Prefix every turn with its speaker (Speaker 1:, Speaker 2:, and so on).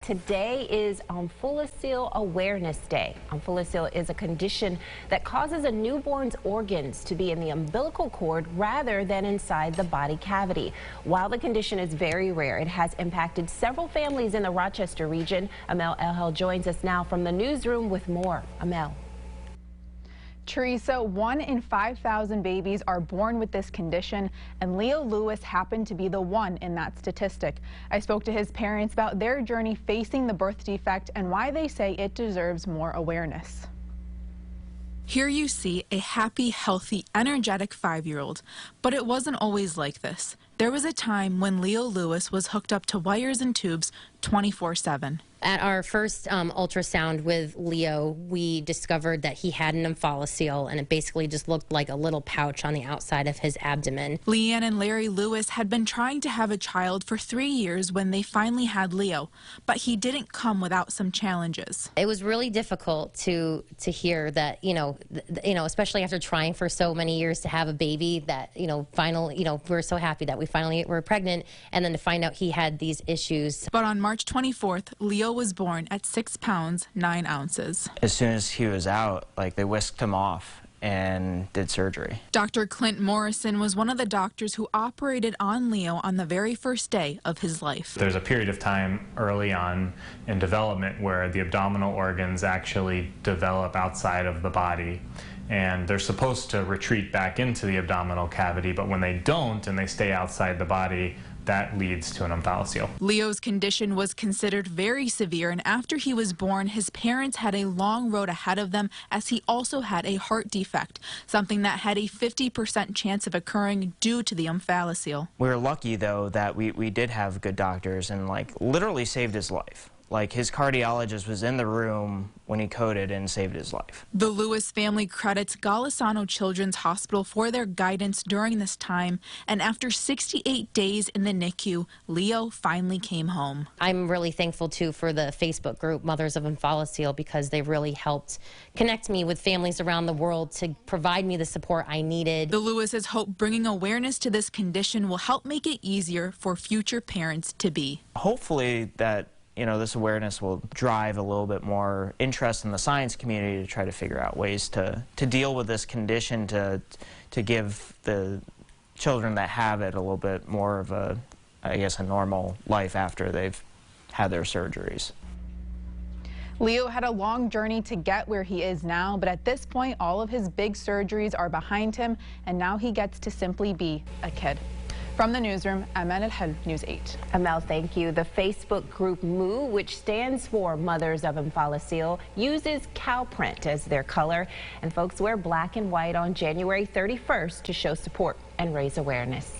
Speaker 1: Today is Omphalocele Awareness Day. Omphalocele is a condition that causes a newborn's organs to be in the umbilical cord rather than inside the body cavity. While the condition is very rare, it has impacted several families in the Rochester region. Amel Elhel joins us now from the newsroom with more. Amel.
Speaker 2: Teresa, 1 in 5,000 babies are born with this condition, and Leo Lewis happened to be the one in that statistic. I spoke to his parents about their journey facing the birth defect and why they say it deserves more awareness.
Speaker 3: Here you see a happy, healthy, energetic 5-year-old, but it wasn't always like this. There was a time when Leo Lewis was hooked up to wires and tubes 24/7.
Speaker 4: At our first ultrasound with Leo, we discovered that he had an omphalocele, and it basically just looked like a little pouch on the outside of his abdomen.
Speaker 3: Leanne and Larry Lewis had been trying to have a child for 3 years when they finally had Leo, but he didn't come without some challenges.
Speaker 4: It was really difficult to hear that, especially after trying for so many years to have a baby, that, finally, we're so happy that we finally were pregnant, and then to find out he had these issues.
Speaker 3: But on March 24th, Leo was born at 6 pounds, 9 ounces.
Speaker 5: As soon as he was out, they whisked him off and did surgery.
Speaker 3: Dr. Clint Morrison was one of the doctors who operated on Leo on the very first day of his life.
Speaker 6: There's a period of time early on in development where the abdominal organs actually develop outside of the body, and they're supposed to retreat back into the abdominal cavity, but when they don't and they stay outside the body, that leads to an omphalocele.
Speaker 3: Leo's condition was considered very severe, and after he was born, his parents had a long road ahead of them, as he also had a heart defect, something that had a 50% chance of occurring due to the omphalocele.
Speaker 5: We were lucky, though, that we did have good doctors and literally saved his life. His cardiologist was in the room when he coded and saved his life.
Speaker 3: The Lewis family credits Golisano Children's Hospital for their guidance during this time, and after 68 days in the NICU, Leo finally came home.
Speaker 4: I'm really thankful, too, for the Facebook group Mothers of Omphalocele, because they really helped connect me with families around the world to provide me the support I needed.
Speaker 3: The Lewises hope bringing awareness to this condition will help make it easier for future parents to be.
Speaker 5: Hopefully that this awareness will drive a little bit more interest in the science community to try to figure out ways to deal with this condition, to give the children that have it a little bit more of a normal life after they've had their surgeries.
Speaker 2: Leo had a long journey to get where he is now, but at this point, all of his big surgeries are behind him, and now he gets to simply be a kid. From the newsroom, Amel Elhel, News 8.
Speaker 1: Amel, thank you. The Facebook group MOO, which stands for Mothers of Omphalocele, uses cow print as their color, and folks wear black and white on January 31st to show support and raise awareness.